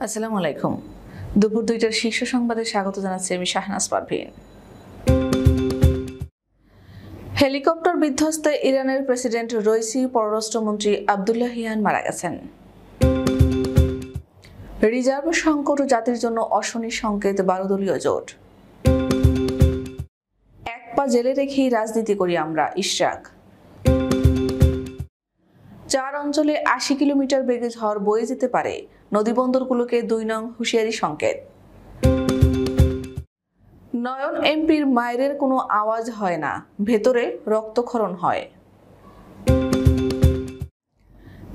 আসসালামু আলাইকুম। দুপুর 2টার শীর্ষ সংবাদে স্বাগত জানাচ্ছি আমি শাহনাজ পারভীন। হেলিকপ্টার বিধ্বস্তে ইরানের প্রেসিডেন্ট রইসি, পররাষ্ট্রমন্ত্রী আব্দুল্লাহিয়ান মারা গেছেন। রিজার্ভ সংকট ও জাতির জন্য অশনি সংকেত 12 দলীয় জোট। এক পা জেলে রেখেই রাজনীতি করি আমরা, ইশরাক। 4 অঞ্চলে 80 কিলোমিটার বেগে ঝড় বয়ে যেতে পারে, নদীবন্দরগুলোকে 2 নং হুঁশিয়ারি সংকেত। নয়ন এমপির মায়ের কোনো আওয়াজ হয় না, ভেতরে রক্তক্ষরণ হয়।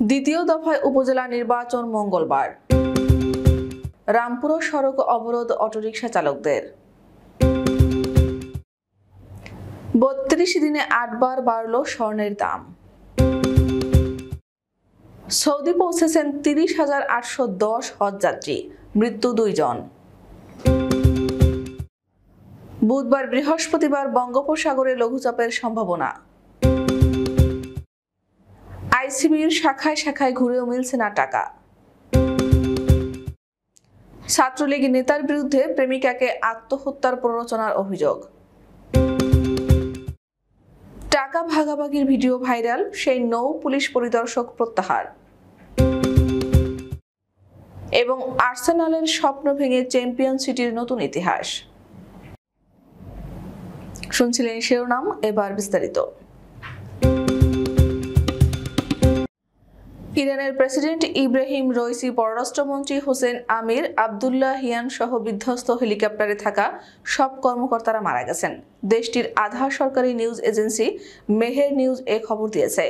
দ্বিতীয় দফায় উপজেলা নির্বাচন মঙ্গলবার। রামপুরা সড়ক অবরোধ অটোরিকশা চালকদের। 32 দিনে 8 বার বাড়ল স্বর্ণের দাম। সৌদি পৌঁছেছেন 30,810 হজযাত্রী, মৃত্যু 2 জন। বুধবার বৃহস্পতিবার বঙ্গোপসাগরে লঘুচাপের সম্ভাবনা। আইসিবির শাখায় শাখায় ঘুরেও মিলছে না টাকা। ছাত্রলীগ নেতার বিরুদ্ধে প্রেমিকাকে আত্মহত্যার প্ররোচনার অভিযোগ। টাকা ভাগাভাগির ভিডিও ভাইরাল, সেই নৌ পুলিশ পরিদর্শক প্রত্যাহার। এবং আর্সেনালের স্বপ্ন ভেঙে চ্যাম্পিয়ন সিটির নতুন ইতিহাস। শুনছিলেন শিরোনাম, এবার বিস্তারিত। ইরানের প্রেসিডেন্ট ইব্রাহিম রইসি, পররাষ্ট্রমন্ত্রী হোসেন আমির আব্দুল্লাহিয়ান সহ বিধ্বস্ত হেলিকপ্টারে থাকা সব কর্মকর্তারা মারা গেছেন। দেশটির আধা সরকারি নিউজ এজেন্সি মেহের নিউজ এ খবর দিয়েছে।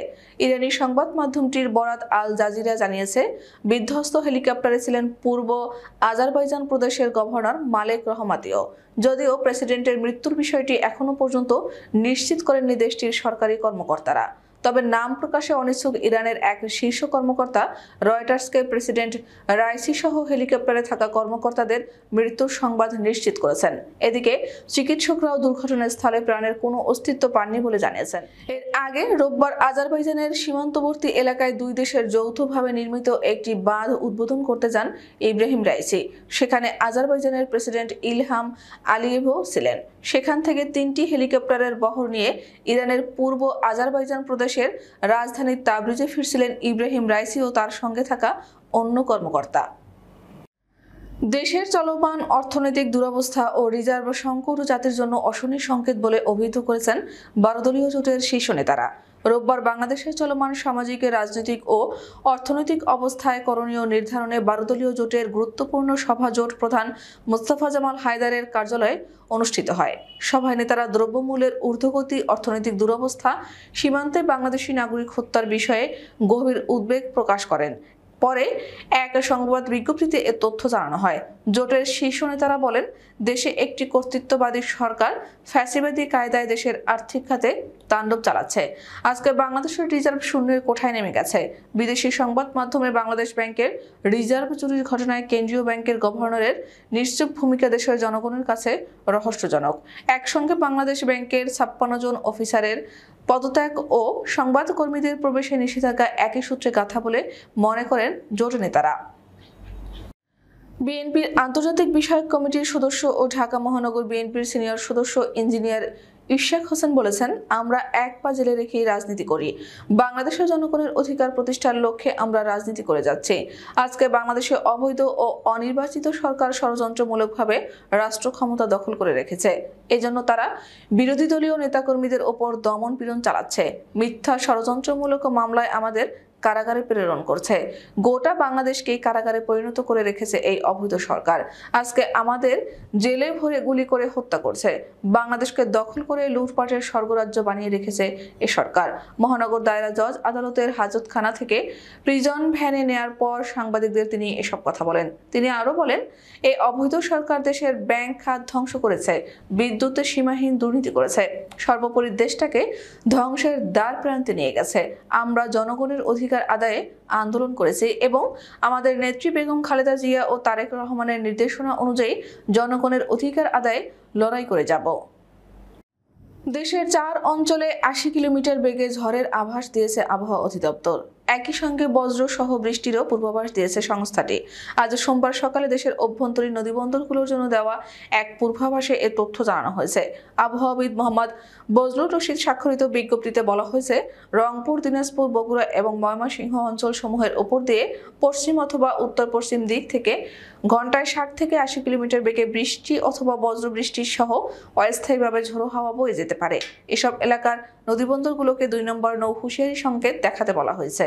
ইরানি সংবাদ মাধ্যমটির বরাত আল জাজিরা জানিয়েছে, বিধ্বস্ত হেলিকপ্টারে ছিলেন পূর্ব আজারবাইজান প্রদেশের গভর্নর মালেক রহমাতিও। যদিও প্রেসিডেন্টের মৃত্যুর বিষয়টি এখনো পর্যন্ত নিশ্চিত করেননি দেশটির সরকারি কর্মকর্তারা। তবে নাম প্রকাশে অনিচ্ছুক ইরানের এক শীর্ষ কর্মকর্তা রয়টার্সকে প্রেসিডেন্ট রাইসি সহ হেলিকপ্টারে থাকা কর্মকর্তাদের মৃত্যুর সংবাদ নিশ্চিত করেছেন। এদিকে চিকিৎসকরাও দুর্ঘটনাস্থলে প্রাণের কোনো অস্তিত্ব পাননি বলে জানিয়েছেন। এর আগে রোববার আজারবাইজানের সীমান্তবর্তী এলাকায় 2 দেশের যৌথভাবে নির্মিত একটি বাঁধ উদ্বোধন করতে যান ইব্রাহিম রাইসি। সেখানে আজারবাইজানের প্রেসিডেন্ট ইলহাম আলিয়েভও ছিলেন। সেখান থেকে 3টি হেলিকপ্টারের বহর নিয়ে ইরানের পূর্ব আজারবাইজান প্রদেশের রাজধানী তাবরিজে ফিরছিলেন ইব্রাহিম রাইসি ও তার সঙ্গে থাকা অন্য কর্মকর্তা। দেশের চলমান অর্থনৈতিক দুরবস্থা ও রিজার্ভ সংকট জাতির জন্য অশনি সংকেত বলে অভিহিত করেছেন 12 দলীয় জোটের শীর্ষ নেতারা। রোববার বাংলাদেশের চলমান সামাজিক, রাজনৈতিক ও অর্থনৈতিক অবস্থায় করণীয় নির্ধারণে 12 দলীয় জোটের গুরুত্বপূর্ণ সভা জোট প্রধান মোস্তফা জামাল হায়দারের কার্যালয়ে অনুষ্ঠিত হয়। সভায় নেতারা দ্রব্যমূল্যের ঊর্ধ্বগতি, অর্থনৈতিক দুরবস্থা, সীমান্তে বাংলাদেশি নাগরিক হত্যার বিষয়ে গভীর উদ্বেগ প্রকাশ করেন। পরে এক সংবাদ বিজ্ঞপ্তিতে এ তথ্য জানানো হয়। জোটের শীর্ষ নেতারা বলেন, দেশে একটি কর্তৃত্ববাদী সরকার ফ্যাসিবাদী কায়দায় দেশের আর্থিক খাতে তাণ্ডব চালাচ্ছে। আজকে বাংলাদেশের রিজার্ভ শূন্যের কোঠায় নেমে গেছে। বিদেশি সংবাদ মাধ্যমে বাংলাদেশ ব্যাংকের রিজার্ভ চুরির ঘটনায় কেন্দ্রীয় ব্যাংকের গভর্নরের নিশ্চুপ ভূমিকা দেশের জনগণের কাছে রহস্যজনক। একসঙ্গে বাংলাদেশ ব্যাংকের 56 জন অফিসারের পদত্যাগ ও সংবাদকর্মীদের প্রবেশে নিষেধাজ্ঞা একই সূত্রে গাঁথা বলে মনে করেন জোট নেতারা। বিএনপির আন্তর্জাতিক বিষয়ক কমিটির সদস্য ও ঢাকা মহানগর বিএনপির সিনিয়র সদস্য ইঞ্জিনিয়ার ইশরাক হোসেন বলেছেন, আমরা এক পা জেলে রেখেই রাজনীতি করি। বাংলাদেশের জনগণের অধিকার প্রতিষ্ঠার লক্ষ্যে আমরা রাজনীতি করে যাচ্ছি। আজকে বাংলাদেশে অবৈধ ও অনির্বাচিত সরকার ষড়যন্ত্রমূলকভাবে রাষ্ট্র ক্ষমতা দখল করে রেখেছে। এজন্য তারা বিরোধী দলীয় নেতাকর্মীদের ওপর দমন পীড়ন চালাচ্ছে। মিথ্যা ষড়যন্ত্রমূলক মামলায় আমাদের কারাগারে প্রেরণ করছে। গোটা বাংলাদেশকেই কারাগারে পরিণত করে রেখেছে এই অবৈধ সরকার। আজকে আমাদের জেলে ভরে গুলি করে হত্যা করছে। বাংলাদেশকে দখল করে লুটপাটের স্বর্গরাজ্য বানিয়ে রেখেছে এ সরকার। মহানগর দায়রা জজ আদালতের হাজতখানা থেকে প্রিজন ভ্যানে নেয়ার পর সাংবাদিকদের তিনি এসব কথা বলেন। তিনি আরো বলেন, এই অবৈধ সরকার দেশের ব্যাংক খাত ধ্বংস করেছে, বিদ্যুতে সীমাহীন দুর্নীতি করেছে, সর্বোপরি দেশটাকে ধ্বংসের দ্বার প্রান্তে নিয়ে গেছে। আমরা জনগণের অধিকার আদায়ে আন্দোলন করেছি এবং আমাদের নেত্রী বেগম খালেদা জিয়া ও তারেক রহমানের নির্দেশনা অনুযায়ী জনগণের অধিকার আদায়ে লড়াই করে যাব। দেশের 4 অঞ্চলে 80 কিলোমিটার বেগে ঝড়ের আভাস দিয়েছে আবহাওয়া অধিদপ্তর। একই সঙ্গে বজ্র সহ বৃষ্টিরও পূর্বাভাস দিয়েছে সংস্থাটি। আজ সোমবার সকালে দেশের অভ্যন্তরীণ নদীবন্দরগুলোর জন্য দেওয়া এক পূর্বাভাসে এ তথ্য জানানো হয়েছে। আবহাওয়াবিদ মোহাম্মদ বজলুর রশিদ স্বাক্ষরিত বিজ্ঞপ্তিতে বলা হয়েছে, রংপুর, দিনাজপুর, বগুড়া এবং ময়মনসিংহ অঞ্চল সমূহের উপর দিয়ে পশ্চিম অথবা উত্তর পশ্চিম দিক থেকে ঘন্টায় 60 থেকে 80 কিলোমিটার বেগে বৃষ্টি অথবা বজ্র বৃষ্টি সহ অস্থায়ীভাবে ঝোড়ো হাওয়া বয়ে যেতে পারে। এসব এলাকার নদীবন্দরগুলোকে 2 নম্বর নৌ হুঁশিয়ারি সংকেত দেখাতে বলা হয়েছে।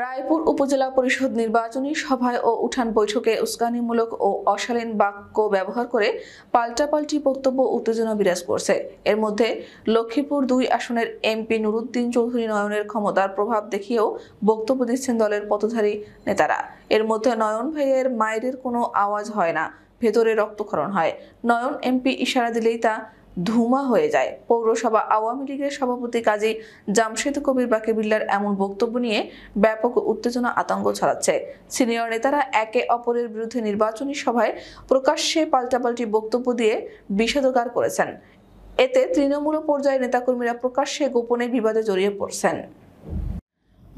রায়পুর উপজেলা পরিষদ নির্বাচনী সভায় ও উঠান বৈঠকে উস্কানিমূলক ও অশালীন বাক্য ব্যবহার করে পাল্টাপাল্টি বক্তব্য উত্তেজনা বিরাজ করছে। এর মধ্যে লক্ষ্মীপুর 2 আসনের এমপি নুরুদ্দিন চৌধুরী নয়নের ক্ষমতার প্রভাব দেখিয়েও বক্তব্য দিচ্ছেন দলের পথধারী নেতারা। এর মধ্যে নয়ন ভাইয়ের মায়ের কোনো আওয়াজ হয় না, ভেতরে রক্তক্ষরণ হয়। নয়ন এমপি ইশারা দিলেই তা ধুমা হয়ে যায়। পৌরসভা আওয়ামী লীগের সভাপতি কাজী জামশেদ কবির বাকিবিল্লার এমন বক্তব্য নিয়ে ব্যাপক উত্তেজনা আতঙ্ক ছড়াচ্ছে। সিনিয়র নেতারা একে অপরের বিরুদ্ধে নির্বাচনী সভায় প্রকাশ্যে পাল্টাপাল্টি বক্তব্য দিয়ে বিষাদগার করেছেন। এতে তৃণমূল পর্যায়ের নেতাকর্মীরা প্রকাশ্যে গোপনে বিবাদে জড়িয়ে পড়ছেন।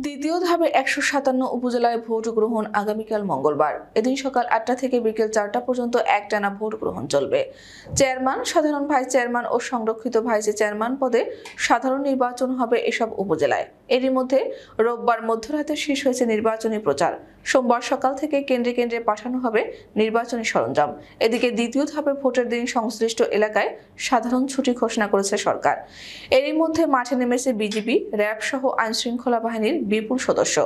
দ্বিতীয় ধাপে 157 উপজেলায় ভোট গ্রহণ আগামীকাল মঙ্গলবার। এদিন সকাল 8টা থেকে বিকেল 4টা পর্যন্ত একটানা ভোট গ্রহণ চলবে। চেয়ারম্যান, সাধারণ ভাইস চেয়ারম্যান ও সংরক্ষিত ভাইস চেয়ারম্যান পদে সাধারণ নির্বাচন হবে এসব উপজেলায়। এরই মধ্যে রোববার মধ্যরাতে শেষ হয়েছে নির্বাচনী প্রচার। সোমবার সকাল থেকে কেন্দ্রে কেন্দ্রে পাঠানো হবে নির্বাচনী সরঞ্জাম। এদিকে দ্বিতীয় ধাপে ভোটের দিন সংশ্লিষ্ট এলাকায় সাধারণ ছুটি ঘোষণা করেছে সরকার। এরই মধ্যে মাঠে নেমেছে বিজিবি, র্যাব সহ আইনশৃঙ্খলা বাহিনীর বিপুল সদস্য।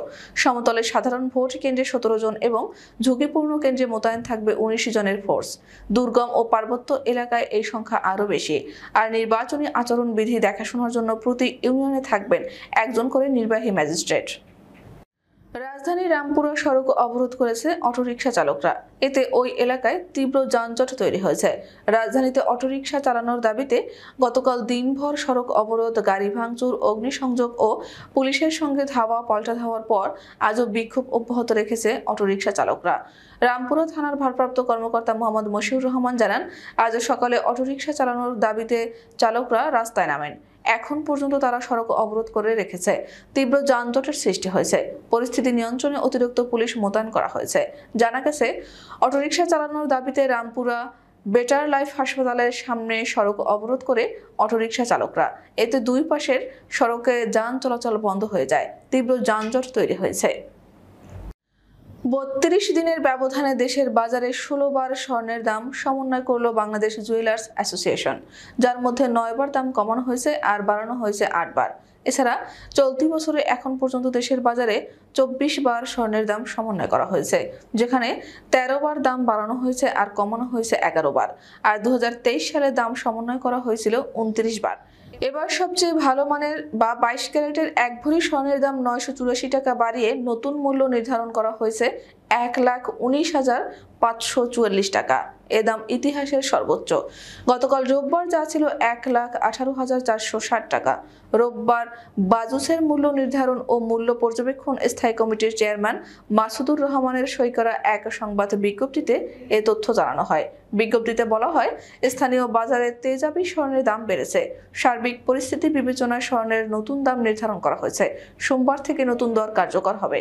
সমতলে সাধারণ ভোট কেন্দ্রে 17 জন এবং ঝুঁকিপূর্ণ কেন্দ্রে মোতায়েন থাকবে 19 জনের ফোর্স। দুর্গম ও পার্বত্য এলাকায় এই সংখ্যা আরও বেশি। আর নির্বাচনী আচরণবিধি দেখাশোনার জন্য প্রতি ইউনিয়নে থাকবেন একজন করে নির্বাহী ম্যাজিস্ট্রেট। রাজধানীর রামপুরা সড়ক অবরোধ করেছে অটোরিকশা চালকরা। এতে ওই এলাকায় তীব্র যানজট তৈরি হয়েছে। রাজধানীতে অটোরিকশা চালানোর দাবিতে গতকাল দিনভর সড়ক অবরোধ, গাড়ি ভাঙচুর, অগ্নিসংযোগ ও পুলিশের সঙ্গে ধাওয়া পাল্টা ধাওয়ার পর আজও বিক্ষোভ অব্যাহত রেখেছে অটোরিকশা চালকরা। রামপুরা থানার ভারপ্রাপ্ত কর্মকর্তা মোহাম্মদ মশিউর রহমান জানান, আজ সকালে অটোরিকশা চালানোর দাবিতে চালকরা রাস্তায় নামেন। এখন পর্যন্ত তারা সড়ক অবরোধ করে রেখেছে। তীব্র যানজটের সৃষ্টি হয়েছে। পরিস্থিতি নিয়ন্ত্রণে অতিরিক্ত পুলিশ মোতায়েন করা হয়েছে। জানা গেছে, অটোরিকশা চালানোর দাবিতে রামপুরা বেটার লাইফ হাসপাতালের সামনে সড়ক অবরোধ করে অটোরিকশা চালকরা। এতে দুই পাশের সড়কে যান চলাচল বন্ধ হয়ে যায়। তীব্র যানজট তৈরি হয়েছে। 32 দিনের ব্যবধানে দেশের বাজারে 16 বার স্বর্ণের দাম সমন্বয় করল বাংলাদেশ জুয়েলার্স অ্যাসোসিয়েশন, যার মধ্যে 9 বার দাম কমানো হয়েছে আর বাড়ানো হয়েছে 8 বার। এছাড়া চলতি বছরে এখন পর্যন্ত দেশের বাজারে 24 বার স্বর্ণের দাম সমন্বয় করা হয়েছে, যেখানে 13 বার দাম বাড়ানো হয়েছে আর কমানো হয়েছে 11 বার। আর 2023 সালে দাম সমন্বয় করা হয়েছিল 29 বার। এবার সবচেয়ে ভালো মানের বা 22 ক্যারেটের 1 ভরি স্বর্ণের দাম 984 টাকা বাড়িয়ে নতুন মূল্য নির্ধারণ করা হয়েছে 1,19,544 টাকা। এ দাম ইতিহাসের সর্বোচ্চ। গতকাল রোববার যা ছিল 1,18,460 টাকা। রোববার বাজুসের মূল্য নির্ধারণ ও মূল্য পর্যবেক্ষণ স্থায়ী কমিটির চেয়ারম্যান মাসুদুর রহমানের সই করা এক সংবাদ বিজ্ঞপ্তিতে এ তথ্য জানানো হয়। বিজ্ঞপ্তিতে বলা হয়, স্থানীয় বাজারে তেজাবি স্বর্ণের দাম বেড়েছে। সার্বিক পরিস্থিতি বিবেচনায় স্বর্ণের নতুন দাম নির্ধারণ করা হয়েছে। সোমবার থেকে নতুন দর কার্যকর হবে।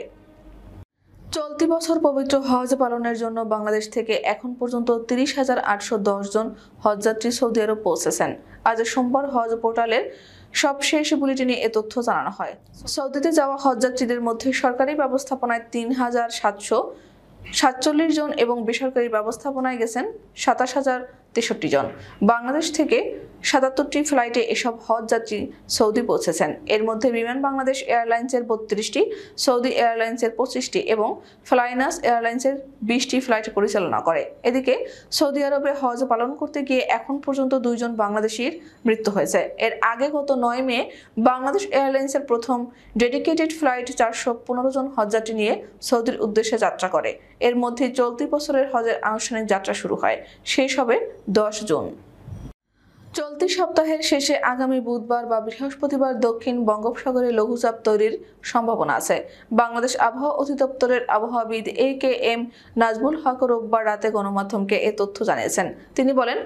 চলতি বছর পবিত্র হজ পালনের জন্য বাংলাদেশ থেকে এখন পর্যন্ত 30,810 জন হজযাত্রী সৌদি আরব পৌঁছেছেন। আজ সোমবার হজ পোর্টালের সবশেষ বুলেটিনে এ তথ্য জানানো হয়। সৌদিতে যাওয়া হজযাত্রীদের মধ্যে সরকারি ব্যবস্থাপনায় 3,747 জন এবং বেসরকারি ব্যবস্থাপনায় গেছেন 27,063 জন। বাংলাদেশ থেকে 77টি ফ্লাইটে এসব হজ যাত্রী সৌদি পৌঁছেছেন। এর মধ্যে বিমান বাংলাদেশ এয়ারলাইন্সের 32টি, সৌদি এয়ারলাইন্সের 25টি এবং ফ্লাইনাস এয়ারলাইন্সের 20টি ফ্লাইট পরিচালনা করে। এদিকে সৌদি আরবে হজ পালন করতে গিয়ে এখন পর্যন্ত 2 জন বাংলাদেশির মৃত্যু হয়েছে। এর আগে গত 9 মে বাংলাদেশ এয়ারলাইন্সের প্রথম ডেডিকেটেড ফ্লাইট 415 জন হজযাত্রী নিয়ে সৌদির উদ্দেশ্যে যাত্রা করে। এর মধ্যে চলতি বছরের হজের আনুষ্ঠানিক যাত্রা শুরু হয়, শেষ হবে 10 জুন। চলতি সপ্তাহের শেষে আগামী বুধবার বা বৃহস্পতিবার দক্ষিণ বঙ্গোপসাগরে লঘুচাপ তৈরির সম্ভাবনা আছে। বাংলাদেশ আবহাওয়া অধিদপ্তরের আবহাওয়াবিদ AKM নাজমুল হক রোববার রাতে গণমাধ্যমকে এ তথ্য জানিয়েছেন। তিনি বলেন,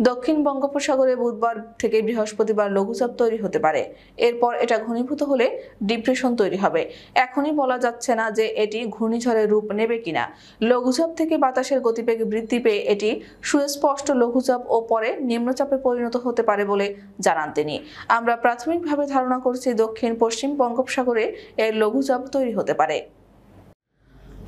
দক্ষিণ বঙ্গোপসাগরে বুধবার থেকে বৃহস্পতিবার লঘুচাপ তৈরি হতে পারে। এরপর এটা ঘনীভূত হলে ডিপ্রেশন তৈরি হবে। এখনই বলা যাচ্ছে না যে এটি ঘূর্ণিঝড়ের রূপ নেবে কিনা। লঘুচাপ থেকে বাতাসের গতিবেগ বৃদ্ধি পেয়ে এটি সুস্পষ্ট লঘুচাপ ও পরে নিম্নচাপে পরিণত হতে পারে বলে জানান তিনি। আমরা প্রাথমিকভাবে ধারণা করছি দক্ষিণ পশ্চিম বঙ্গোপসাগরে এর লঘুচাপ তৈরি হতে পারে।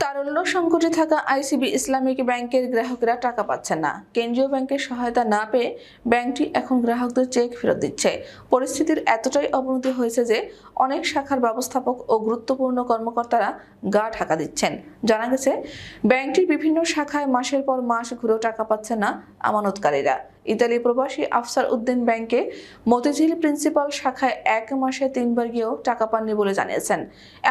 তারল্য সংকটে থাকা ICB ইসলামিক ব্যাংকের গ্রাহকেরা টাকা পাচ্ছেন না। কেন্দ্রীয় ব্যাংকের সহায়তা না পেয়ে ব্যাংকটি এখন গ্রাহকদের চেক ফেরত দিচ্ছে। পরিস্থিতির এতটাই অবনতি হয়েছে যে অনেক শাখার ব্যবস্থাপক ও গুরুত্বপূর্ণ কর্মকর্তারা গা ঢাকা দিচ্ছেন। জানা গেছে, ব্যাংকটির বিভিন্ন শাখায় মাসের পর মাস ঘুরেও টাকা পাচ্ছেন না আমানতকারীরা। ইতালি প্রবাসী আফসার উদ্দিন ব্যাংকে মতিঝিল প্রিন্সিপাল শাখায় 1 মাসে 3 বার গিয়েও টাকা পাননি বলে জানিয়েছেন।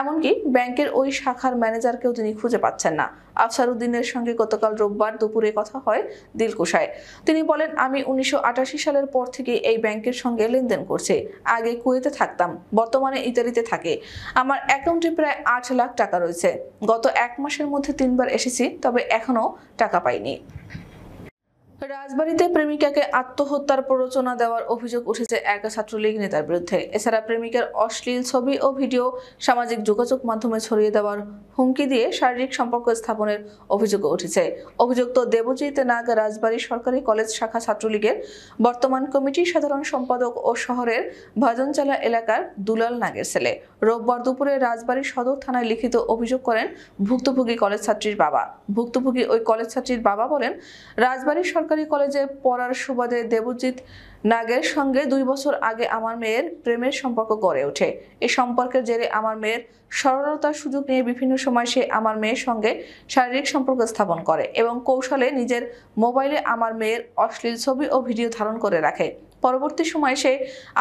এমনকি ব্যাংকের ওই শাখার ম্যানেজারকেও তিনি খুঁজে পাচ্ছেন না। আফসার উদ্দিনের সঙ্গে গতকাল রোববার দুপুরে কথা হয় দিলকুশায়। তিনি বলেন, আমি 1988 সালের পর থেকে এই ব্যাংকের সঙ্গে লেনদেন করছি। আগে কুয়েতে থাকতাম, বর্তমানে ইতালিতে থাকি। আমার অ্যাকাউন্টে প্রায় 8 লাখ টাকা রয়েছে। গত 1 মাসের মধ্যে 3 বার এসেছি, তবে এখনো টাকা পাইনি। রাজবাড়ীতে প্রেমিকাকে আত্মহত্যার প্ররোচনা দেওয়ার অভিযোগ উঠেছে এক ছাত্রলীগ নেতার বিরুদ্ধে। এছাড়া প্রেমিকার অশ্লীল ছবি ও ভিডিও সামাজিক যোগাযোগ মাধ্যমে ছড়িয়ে দেওয়ার হুমকি দিয়ে শারীরিক সম্পর্ক স্থাপনের অভিযোগ উঠেছে। অভিযুক্ত দেবজিৎ নাগ রাজবাড়ী সরকারি কলেজ শাখা ছাত্রলীগের বর্তমান কমিটির সাধারণ সম্পাদক ও শহরের ভাজনচালা এলাকার দুলাল নাগের ছেলে। রোববার দুপুরে রাজবাড়ী সদর থানায় লিখিত অভিযোগ করেন ভুক্তভোগী কলেজ ছাত্রীর বাবা। ভুক্তভোগী ওই কলেজ ছাত্রীর বাবা বলেন, রাজবাড়ী সরকারি কলেজে পড়ার সুবাদে দেবজিৎ নাগের সঙ্গে 2 বছর আগে আমার মেয়ের প্রেমের সম্পর্ক গড়ে ওঠে। এই সম্পর্কের জেরে আমার মেয়ের সরলতার সুযোগ নিয়ে বিভিন্ন সময় সে আমার মেয়ের সঙ্গে শারীরিক সম্পর্ক স্থাপন করে এবং কৌশলে নিজের মোবাইলে আমার মেয়ের অশ্লীল ছবি ও ভিডিও ধারণ করে রাখে। পরবর্তী সময়ে সে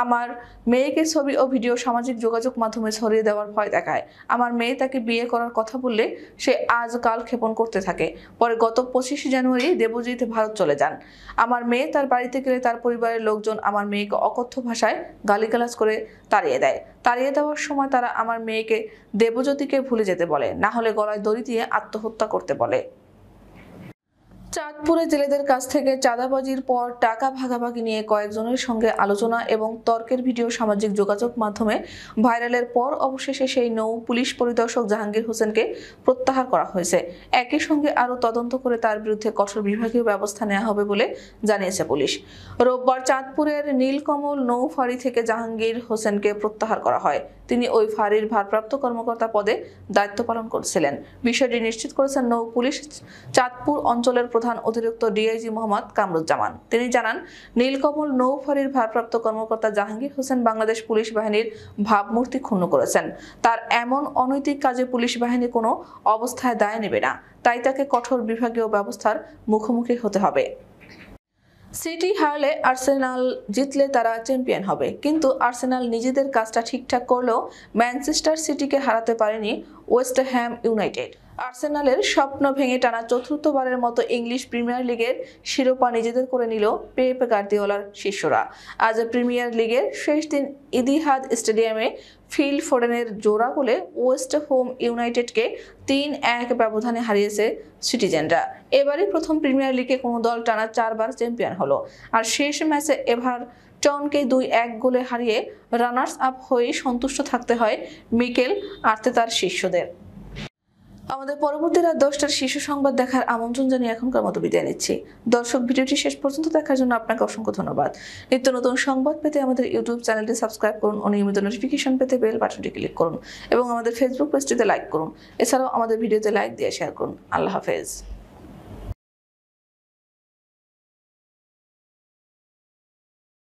আমার মেয়েকে ছবি ও ভিডিও সামাজিক যোগাযোগ মাধ্যমে ছড়িয়ে দেওয়ার ভয় দেখায়। আমার মেয়ে তাকে বিয়ে করার কথা বললে সে আজকাল ক্ষেপণ করতে থাকে। পরে গত 25 জানুয়ারি দেবজিৎ ভারত চলে যান। আমার মেয়ে তার বাড়িতে গেলে তার পরিবারের লোকজন আমার মেয়েকে অকথ্য ভাষায় গালিগালাজ করে তাড়িয়ে দেয়। তাড়িয়ে দেওয়ার সময় তারা আমার মেয়েকে দেবজ্যোতিকে ভুলে যেতে বলে, না হলে গলায় দড়ি দিয়ে আত্মহত্যা করতে বলে। চাঁদপুরে জেলেদের কাছ থেকে চাঁদাবাজির পর টাকা ভাগাভাগি নিয়ে কয়েকজনের সঙ্গে আলোচনা এবং তর্কের ভিডিও সামাজিক যোগাযোগ মাধ্যমে ভাইরালের পর অবশেষে সেই নৌ পুলিশ পরিদর্শক জাহাঙ্গীর হোসেনকে প্রত্যাহার করা হয়েছে। একই সঙ্গে আরও তদন্ত করে তার বিরুদ্ধে কঠোর বিভাগীয় ব্যবস্থা নেওয়া হবে বলে জানিয়েছে পুলিশ। রোববার চাঁদপুরের নীলকমল নৌ ফাঁড়ি থেকে জাহাঙ্গীর হোসেনকে প্রত্যাহার করা হয়। তিনি ওই ফাঁড়ির ভারপ্রাপ্ত কর্মকর্তা পদে দায়িত্ব পালন করছিলেন। বিষয়টি নিশ্চিত করেছেন নৌ পুলিশ চাঁদপুর অঞ্চলের প্রধান অতিরিক্ত DIG মোহাম্মদ কামরুজ্জামান। তিনি জানান, নীলকমল নৌ ফাঁড়ির ভারপ্রাপ্ত কর্মকর্তা জাহাঙ্গীর হোসেন বাংলাদেশ পুলিশ বাহিনীর ভাবমূর্তি ক্ষুণ্ণ করেছেন। তার এমন অনৈতিক কাজে পুলিশ বাহিনী কোনো অবস্থায় দায় নেবে না, তাই তাকে কঠোর বিভাগীয় ব্যবস্থার মুখোমুখি হতে হবে। সিটি হারলে আর্সেনাল জিতলে তারা চ্যাম্পিয়ন হবে, কিন্তু আর্সেনাল নিজেদের কাজটা ঠিকঠাক করলেও ম্যানচেস্টার সিটিকে হারাতে পারেনি ওয়েস্ট হ্যাম ইউনাইটেড। আর্সেনালের স্বপ্ন ভেঙে টানা 4র্থবারের মতো ইংলিশ প্রিমিয়ার লিগের শিরোপা নিজেদের করে নিল পেপ গার্দিওলার শিষ্যরা। আজ প্রিমিয়ার লিগের শেষ দিন ইতিহাদ স্টেডিয়ামে ফিল ফোডেনের জোড়া গোলে ওয়েস্ট হ্যাম ইউনাইটেডকে 3-1 ব্যবধানে হারিয়েছে সিটিজেনরা। এবারই প্রথম প্রিমিয়ার লিগে কোনো দল টানা 4 বার চ্যাম্পিয়ন হলো। আর শেষ ম্যাচে এভারটনকে 2-1 গোলে হারিয়ে রানার্স আপ হয়ে সন্তুষ্ট থাকতে হয় মিকেল আর্তেতার শিষ্যদের। আমাদের পরবর্তী রাত 10টার শীর্ষ সংবাদ দেখার আমন্ত্রণ জানিয়ে এখনকার মতো বিদায় নিচ্ছি। দর্শক, ভিডিওটি শেষ পর্যন্ত দেখার জন্য আপনাকে অসংখ্য ধন্যবাদ। নিত্য নতুন সংবাদ পেতে আমাদের ইউটিউব চ্যানেলটি সাবস্ক্রাইব করুন ও নিয়মিত নোটিফিকেশন পেতে বেল বাটনটি ক্লিক করুন এবং আমাদের ফেসবুক পেজটিতে লাইক করুন। এছাড়াও আমাদের ভিডিওতে লাইক দিয়ে শেয়ার করুন। আল্লাহ হাফেজ।